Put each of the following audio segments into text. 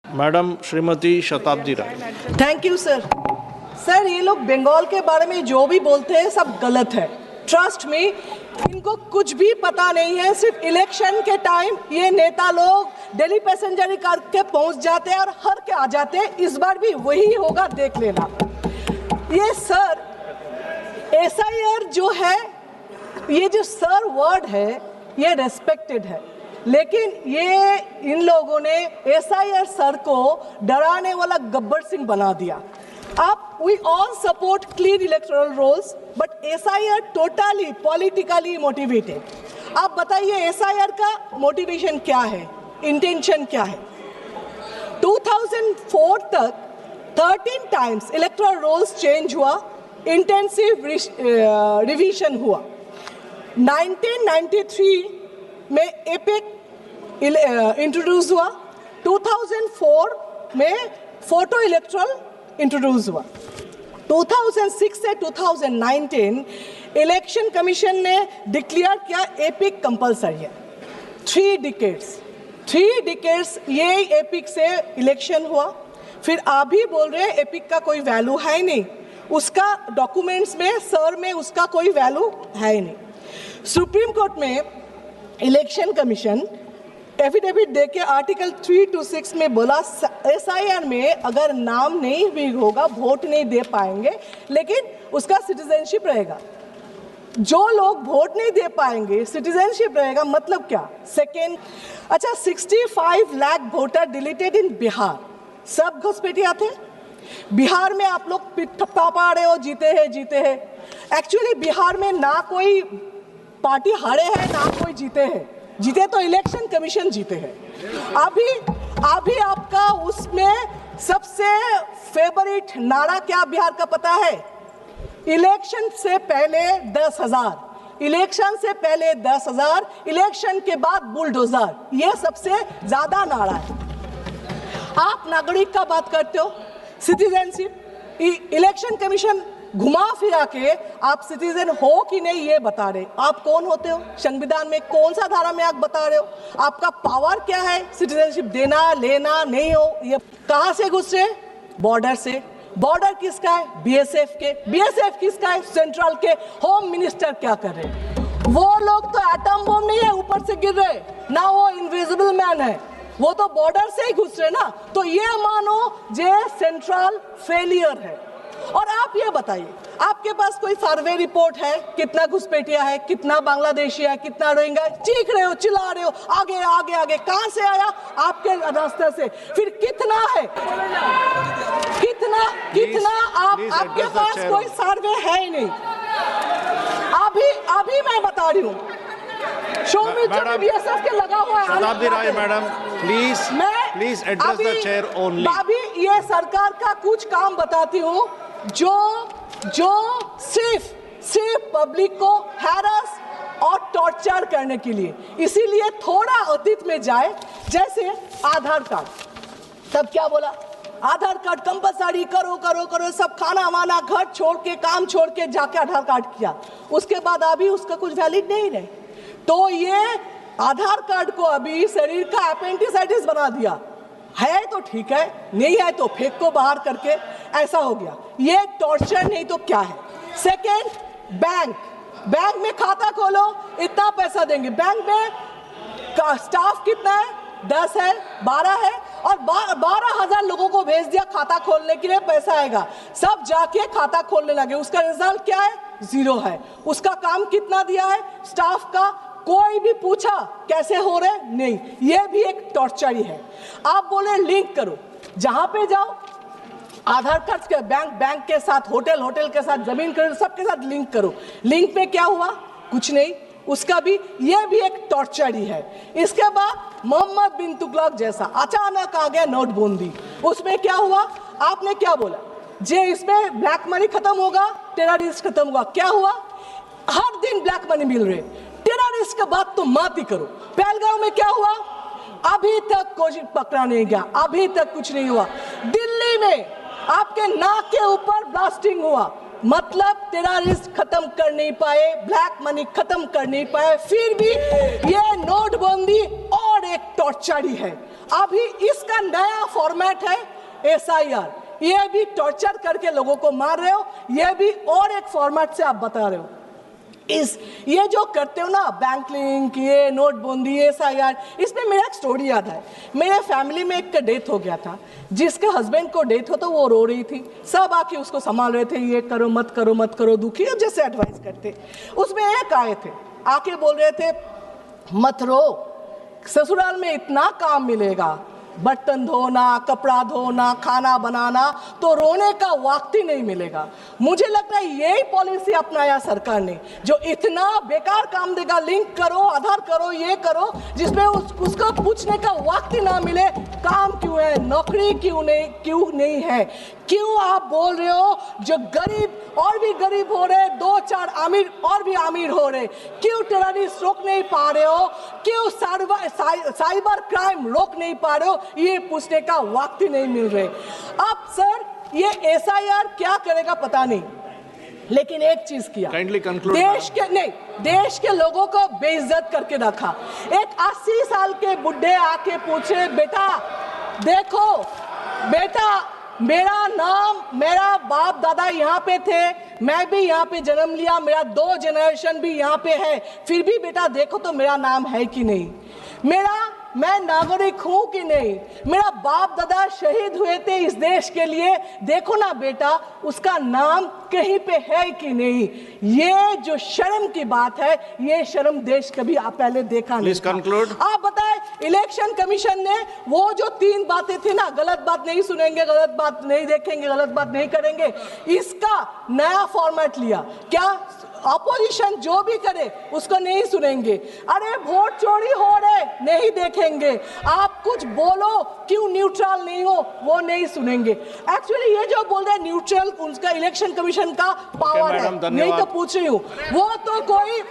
Madam Shrimati Shatabdi Roy. Thank you sir. Sir ये लोग बंगाल के बारे में जो भी बोलते हैं सब गलत है। ट्रस्ट मी, इनको कुछ भी पता नहीं है। सिर्फ इलेक्शन के टाइम ये नेता लोग दिल्ली पैसेंजर करके पहुंच जाते हैं और हर के आ जाते हैं। इस बार भी वही होगा, देख लेना। ये सर SIR जो है, ये जो सर वर्ड है ये रेस्पेक्टेड है, लेकिन ये इन लोगों ने SIR सर को डराने वाला गब्बर सिंह बना दिया। अब we all support clean electoral rolls, but SIR totally politically motivated. आप बताइए SIR का मोटिवेशन क्या है, इंटेंशन क्या है? 2004 तक 13 टाइम्स इलेक्टोरल रोल्स चेंज हुआ, इंटेंसिव रिवीजन हुआ। 1993 में एपिक इंट्रोड्यूस हुआ, 2004 में फोटो इलेक्ट्रल इंट्रोड्यूस हुआ। 2006 से 2019 इलेक्शन कमीशन ने डिक्लेयर किया एपिक कंपलसरी है। 3 डिकेड्स ये एपिक से इलेक्शन हुआ। फिर आप भी बोल रहे हैं एपिक का कोई वैल्यू है ही नहीं, उसका डॉक्यूमेंट्स में सर में उसका कोई वैल्यू है ही नहीं। सुप्रीम कोर्ट में इलेक्शन कमीशन एफिडेविट देके आर्टिकल 326 में बोला SIR में अगर नाम नहीं भी होगा, वोट नहीं दे पाएंगे, लेकिन उसका सिटीजनशिप रहेगा। जो लोग वोट नहीं दे पाएंगे, सिटीजनशिप रहेगा, मतलब क्या? सेकेंड, अच्छा 65 लाख वोटर डिलीटेड इन बिहार। सब घुसपैठिया थे बिहार में। आप लोग थप्पा पा रहे हो जीते हैं। एक्चुअली बिहार में ना कोई पार्टी हारे हैं ना कोई जीते हैं। जीते तो इलेक्शन कमीशन जीते हैं। अभी आपका उसमें सबसे फेवरेट नारा क्या बिहार का पता है? इलेक्शन से पहले 10,000, इलेक्शन से पहले 10,000, इलेक्शन के बाद बुलडोजर। ये सबसे ज्यादा नारा है। आप नागरिक का बात करते हो, सिटीजनशिप। इलेक्शन कमीशन घुमा फिरा के आप सिटीजन हो कि नहीं ये बता रहे। आप कौन होते हो? संविधान में कौन सा धारा में आप बता रहे हो? आपका पावर क्या है सिटीजनशिप देना लेना? नहीं हो। ये कहां से घुस रहे? बॉर्डर से। बॉर्डर किसका है? BSF के। BSF किसका है? सेंट्रल के। होम मिनिस्टर क्या कर रहे? वो लोग तो एटम बम नहीं है ऊपर से गिर रहे ना, वो इनविजिबल मैन है, वो तो बॉर्डर से ही घुस रहे ना। तो ये मानो जे सेंट्रल फेलियर है। और आप ये बताइए, आपके पास कोई सर्वे रिपोर्ट है कितना घुसपैठिया है, कितना बांग्लादेशी है, कितना रोहिंग्या? चीख रहे हो, चिल्ला रहे हो, आगे आगे आगे। कहां से आया? आपके रास्ते से। फिर कितना है? कितना आपके पास कोई सर्वे है ही नहीं। अभी मैं बता रही हूँ, BSF के लगा हुआ है। Shatabdi Roy madam, please address the chair only. अभी ये सरकार का कुछ काम बताती हूँ जो सिर्फ पब्लिक को हैरस और टॉर्चर करने के लिए। इसीलिए थोड़ा अतीत में जाए, जैसे आधार कार्ड। तब क्या बोला? आधार कार्ड कंपलसरी करो, सब खाना वाना घर छोड़ के काम छोड़ के जाके आधार कार्ड किया। उसके बाद अभी उसका कुछ वैलिड नहीं रहे। तो ये आधार कार्ड को अभी शरीर का अपेंडिसाइटिस बना दिया है। तो ठीक है, नहीं है तो फेंक को बाहर करके, ऐसा हो गया। ये टॉर्चर नहीं तो क्या है? सेकेंड, बैंक में खाता खोलो, इतना पैसा देंगे। बैंक में का स्टाफ कितना है? 10 है, 12 है, और 12,000 लोगों को भेज दिया खाता खोलने के लिए, पैसा आएगा। सब जाके खाता खोलने लगे। उसका रिजल्ट क्या है? 0 है। उसका काम कितना दिया है स्टाफ का? कोई भी पूछा कैसे हो रहे? नहीं। ये भी एक टॉर्चर ही है। आप बोले लिंक करो, जहां पे जाओ आधार कार्ड के बैंक के साथ, होटल के साथ, जमीन के सबके साथ लिंक करो। लिंक पे क्या हुआ? कुछ नहीं। उसका भी, ये भी एक टॉर्चर ही है। इसके बाद मोहम्मद बिन तुगलक जैसा अचानक आ गया नोटबंदी। उसमें क्या हुआ? आपने क्या बोला? जे इसमें ब्लैक मनी खत्म होगा, टेररिस्ट खत्म होगा। क्या हुआ? हर दिन ब्लैक मनी मिल रहे। टेररिस्ट के बाद तो मात ही करो। पहलगांव में क्या हुआ? अभी तक कोई पकड़ा नहीं गया, अभी तक कुछ नहीं हुआ। दिल्ली में आपके नाक के ऊपर ब्लास्टिंग हुआ, मतलब टेररिस्ट खत्म कर नहीं पाए, ब्लैक मनी खत्म कर नहीं पाए। फिर भी ये नोटबंदी और एक टॉर्चर ही है। अभी इसका नया फॉर्मेट फॉर्मेट है SIR, ये भी टॉर्चर करके लोगों को मार रहे हो, ये भी और एक फॉर्मेट से आप बता रहे हो। ये जो करते हो ना बैंक लिंक, ये नोटबंदी, SIR, इसमें मेरा एक स्टोरी याद है। मेरे फैमिली में एक का डेथ हो गया था, जिसके हस्बैंड को डेथ हो तो वो रो रही थी, सब आके उसको संभाल रहे थे, ये करो मत करो मत करो, दुखी हो जैसे एडवाइस करते। उसमें एक आए थे, आके बोल रहे थे मत रो, ससुराल में इतना काम मिलेगा, बर्तन धोना, कपड़ा धोना, खाना बनाना, तो रोने का वक्त ही नहीं मिलेगा। मुझे लगता है यही पॉलिसी अपनाया सरकार ने, जो इतना बेकार काम देगा, लिंक करो, आधार करो, ये करो, जिसमें उसको पूछने का वक्त ही ना मिले काम क्यों है, नौकरी क्यों नहीं है। क्यों आप बोल रहे हो जो गरीब और भी गरीब हो रहे, 2-4 अमीर और भी अमीर हो रहे, क्यों टेररिस्ट रोक नहीं पा रहे हो, क्यों साइबर क्राइम रोक नहीं पा रहे हो, ये पूछने का वक्त ही नहीं मिल रहे। अब सर ये SIR क्या करेगा पता नहीं, लेकिन एक चीज किया, देश के लोगों को बेइज्जत करके रखा। एक 80 साल के बुढ़े आके पूछे बेटा देखो बेटा, मेरा नाम, मेरा बाप दादा यहाँ पे थे, मैं भी यहाँ पे जन्म लिया, मेरा 2 जनरेशन भी यहाँ पे है, फिर भी बेटा देखो तो मेरा नाम है कि नहीं, मैं नागरिक हूं कि नहीं, मेरा बाप दादा शहीद हुए थे इस देश के लिए, देखो ना बेटा उसका नाम कहीं पे है कि नहीं। ये जो शर्म की बात है, ये शर्म देश कभी पहले देखा नहीं था। आप बताएं, इलेक्शन कमीशन ने वो जो 3 बातें थी ना, गलत बात नहीं सुनेंगे, गलत बात नहीं देखेंगे, गलत बात नहीं करेंगे, इसका नया फॉर्मेट लिया। क्या अपोजिशन जो भी करे उसको नहीं सुनेंगे, अरे वोट चोरी हो रहे नहीं देखेंगे, आप कुछ बोलो क्यों न्यूट्रल नहीं हो वो नहीं सुनेंगे। एक्चुअली ये जो बोल रहे हैं न्यूट्रल, उसका इलेक्शन कमीशन का पावर है, नहीं तो पूछ रही हूँ, वो तो कोई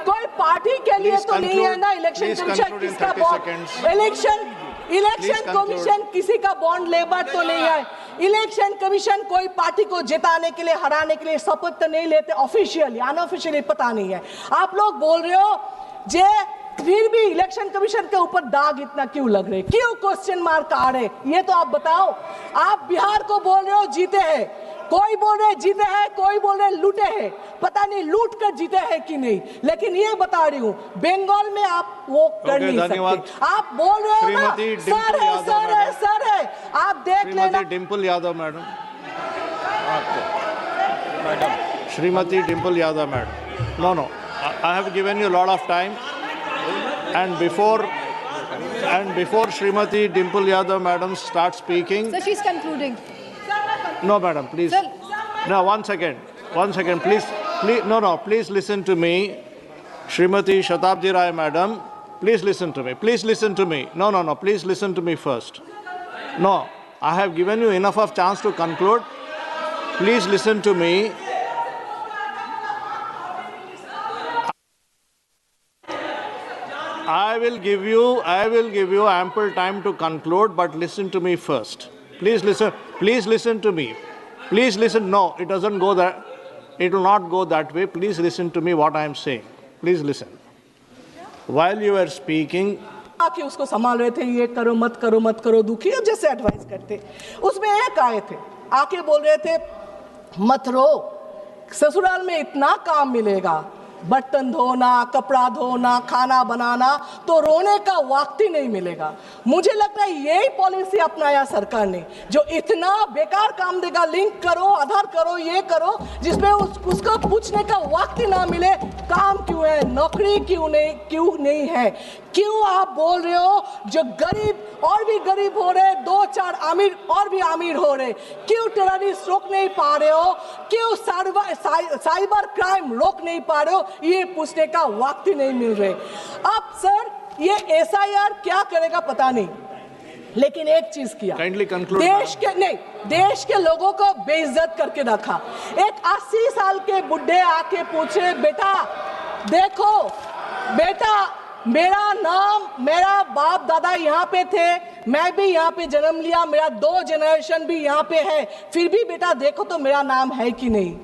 कोई पार्टी के लिए तो नहीं है ना इलेक्शन कमीशन, किसका बॉन्ड, इलेक्शन कमीशन किसी का बॉन्ड लेबर तो नहीं है। इलेक्शन कमीशन कोई पार्टी को जिताने के लिए, हराने के लिए शपथ तो नहीं लेते, ऑफिशियली अनऑफिशियली पता नहीं है। आप लोग बोल रहे हो जे, फिर भी इलेक्शन कमीशन के ऊपर दाग इतना क्यों लग रहे, क्यों क्वेश्चन मार्क आ रहे, ये तो आप बताओ। आप बिहार को बोल रहे हो जीते हैं, कोई बोल रहे जीते हैं, कोई बोल रहे लूटे हैं, पता नहीं लूट कर जीते हैं कि नहीं, लेकिन ये बता रही हूँ बंगाल में आप वो कर नहीं सकते। आप बोल रहे हो ना सर है, आप देख लेना। Dimple Yadav madam, Shrimati Dimple Yadav madam, no I have given you a lot of time, and before Shrimati Dimple Yadav madam starts speaking. So she's concluding. No, madam, please. Sir. No, one second, please, no, please listen to me. Shrimati Shatabdi Rai madam, please listen to me. No, please listen to me first. No, I have given you enough of chance to conclude. Please listen to me. I will give you ample time to conclude, but listen to me first. Please listen to me. Please listen. No, it doesn't go that. It will not go that way. Please listen to me what I am saying. Please listen. While you are speaking, आके उसको संभाल रहे थे, ये करो मत करो, दुखी हो जैसे एडवाइस करते। उसमें एक आए थे, आके बोल रहे थे मत रो, ससुराल में इतना काम मिलेगा, बर्तन धोना, कपड़ा धोना, खाना बनाना, तो रोने का वक्त ही नहीं मिलेगा। मुझे लगता है यही पॉलिसी अपनाया सरकार ने, जो इतना बेकार काम देगा, लिंक करो, आधार करो, ये करो, जिसमें उसको पूछने का वक्त ही ना मिले काम क्यों है, नौकरी क्यों नहीं है। क्यों आप बोल रहे हो जो गरीब और भी गरीब हो रहे, 2-4 अमीर और भी अमीर हो रहे, क्यों टेररिस्ट रोक नहीं पा रहे हो, क्यों साइबर क्राइम रोक नहीं पा रहे हो, ये पूछने का वक्त ही नहीं मिल रहे। अब सर ये SIR क्या करेगा पता नहीं, लेकिन एक चीज किया, देश के लोगों को बेइज्जत करके रखा। एक 80 साल के बुढ़े आके पूछे बेटा देखो बेटा, मेरा नाम, मेरा बाप दादा यहाँ पे थे, मैं भी यहाँ पे जन्म लिया, मेरा 2 जनरेशन भी यहाँ पे है, फिर भी बेटा देखो तो मेरा नाम है कि नहीं,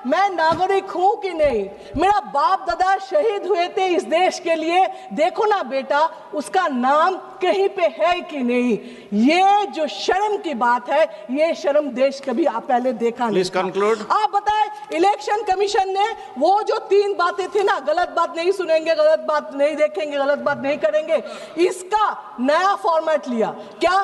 मैं नागरिक हूं कि नहीं, मेरा बाप दादा शहीद हुए थे इस देश के लिए, देखो ना बेटा उसका नाम कहीं पे है कि नहीं। ये जो शर्म की बात है, ये शर्म देश कभी आप पहले देखा नहीं। Please conclude. आप बताएं, इलेक्शन कमीशन ने वो जो 3 बातें थी ना, गलत बात नहीं सुनेंगे, गलत बात नहीं देखेंगे, गलत बात नहीं करेंगे, इसका नया फॉर्मेट लिया। क्या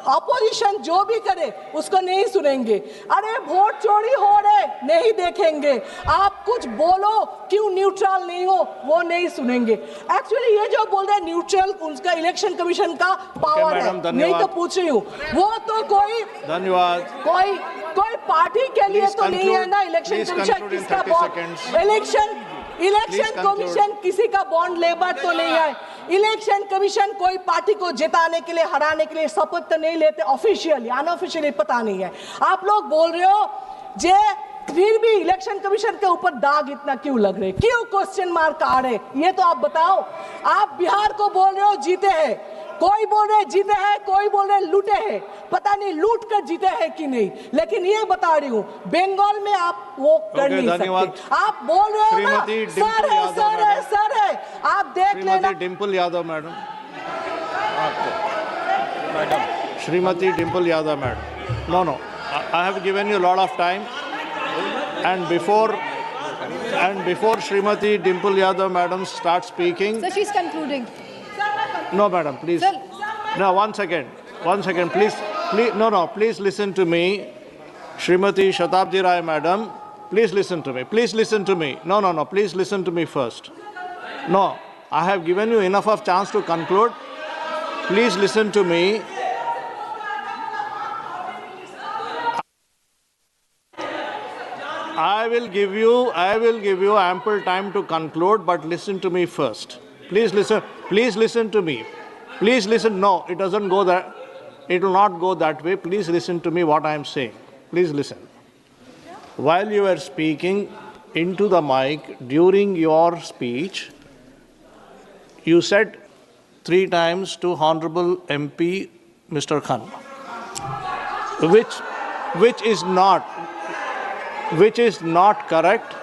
अपोजिशन जो भी करे उसको नहीं सुनेंगे, अरे वोट चोरी हो रहे नहीं देखेंगे, आप कुछ बोलो क्यों न्यूट्रल नहीं हो वो नहीं सुनेंगे। एक्चुअली ये जो बोल रहे हैं न्यूट्रल, उनका इलेक्शन कमीशन का पावर है, नहीं तो पूछ रही हूँ, वो तो कोई धन्यवाद, कोई पार्टी के लिए तो नहीं है ना इलेक्शन कमीशन, किसका बॉन्ड इलेक्शन कमीशन किसी का बॉन्ड लेबर तो नहीं है। इलेक्शन कमीशन कोई पार्टी को जिताने के लिए, हराने के लिए शपथ तो नहीं लेते, ऑफिशियली अनऑफिशियली पता नहीं है। आप लोग बोल रहे हो जे फिर भी इलेक्शन कमीशन के ऊपर दाग इतना क्यों लग रहे, क्यों क्वेश्चन मार्क आ रहे, ये तो आप बताओ। आप बिहार को बोल रहे हो जीते हैं, कोई बोल रहे जीते हैं, कोई बोल रहे लूटे हैं, पता नहीं लूट कर जीते हैं कि नहीं, लेकिन ये बता रही हूँ बंगाल में आप वो कर नहीं सकते। आप बोल रहे हो ना सर है, आप देख लेना। Dimple Yadav madam, Shrimati Dimple Yadav madam, no I have given you a lot of time, and before Shrimati Dimple Yadav madam starts speaking. Sir, she's concluding. No, madam, please. Sir. No, one second, please, no, please listen to me. Shrimati Shatabdi Rai madam, please listen to me. No, please listen to me first. No, I have given you enough of chance to conclude. Please listen to me. I will give you ample time to conclude, but listen to me first. Please listen to me. Please listen. No, it doesn't go that. It will not go that way. Please listen to me what I am saying. Please listen. While you were speaking into the mic during your speech, you said 3 times to Honorable MP Mr. Khan, which is not correct,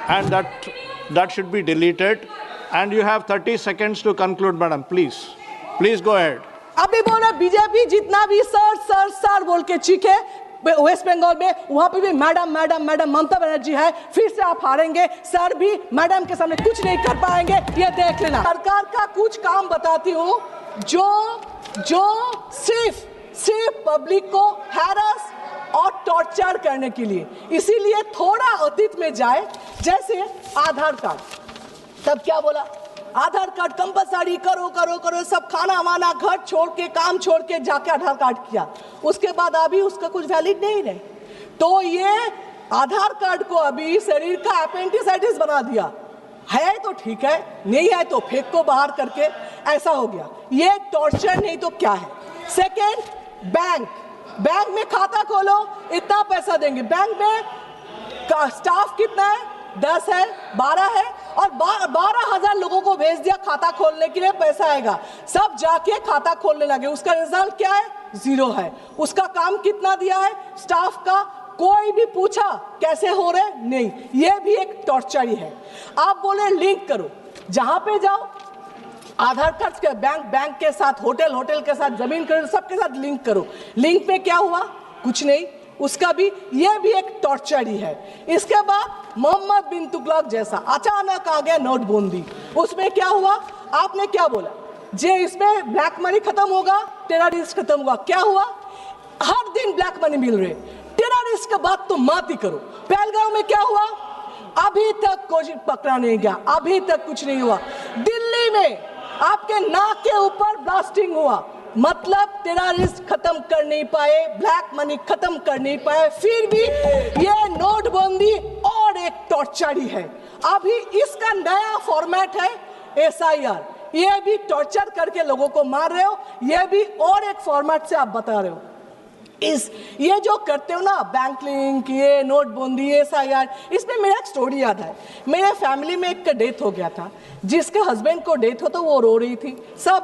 and that should be deleted. And you have 30 seconds to conclude, madam. Please go ahead. अभी बोले BJP जितना भी sir बोल के चीखे waste Bengal में, वहां पे भी मैडम ममता बनर्जी है, फिर से आप हारेंगे। सर भी मैडम के सामने कुछ नहीं कर पाएंगे, ये देख लेना। सरकार का कुछ काम बताती हूँ जो सिर्फ पब्लिक को हैरस और टॉर्चर करने के लिए, इसीलिए थोड़ा अतीत में जाए। जैसे आधार कार्ड, तब क्या बोला, आधार कार्ड कंपलसरी करो, सब खाना वाना घर छोड़ के, काम छोड़ के जाके आधार कार्ड किया, उसके बाद अभी उसका कुछ वैलिड नहीं रहे। तो ये आधार कार्ड को अभी शरीर का अपेंडिसाइटिस बना दिया है, तो ठीक है, नहीं है तो फेंक को बाहर करके, ऐसा हो गया। ये टॉर्चर नहीं तो क्या है। सेकेंड, बैंक में खाता खोलो, इतना पैसा देंगे। बैंक में का स्टाफ कितना है, 10 है, 12 है, और 12,000 लोगों को भेज दिया खाता खोलने के लिए, पैसा आएगा, सब जाके खाता खोलने लगे। उसका रिजल्ट क्या है, 0 है। उसका काम कितना दिया है स्टाफ का, कोई भी पूछा कैसे हो रहे, नहीं। ये भी एक टॉर्चर ही है। आप बोले लिंक करो, जहां पे जाओ आधार कार्ड के बैंक के साथ, होटल के साथ, जमीन खरीद, सबके साथ लिंक करो। लिंक पे क्या हुआ, कुछ नहीं। उसका भी, ये भी एक टॉर्चर ही है। इसके बाद मोहम्मद बिन तुगलक जैसा अचानक आ गया नोटबंदी, उसमें क्या हुआ, आपने क्या बोला, जे इसमें ब्लैक मनी खत्म होगा, टेररिस्ट खत्म होगा। क्या हुआ, हर दिन ब्लैक मनी मिल रहे। टेररिस्ट के बाद तो मत ही करो। पहलगाम में क्या हुआ, अभी तक कोई पकड़ा नहीं गया, अभी तक कुछ नहीं हुआ। दिल्ली में आपके नाक के ऊपर ब्लास्टिंग हुआ, मतलब टेररिस्ट खत्म कर नहीं पाए, ब्लैक मनी खत्म कर नहीं पाए, फिर भी ये नोटबंदी और एक टॉर्चर ही है। अभी इसका नया फॉर्मेट है SIR, ये भी टॉर्चर करके लोगों को मार रहे हो, ये भी और एक फॉर्मेट से आप बता रहे हो। ये जो करते हो ना, बैंक लिंक, ये नोटबंदी, SIR, इसमें मेरा एक स्टोरी याद है। मेरे फैमिली में एक का डेथ हो गया था, जिसके हस्बैंड को डेथ हो तो वो रो रही थी, सब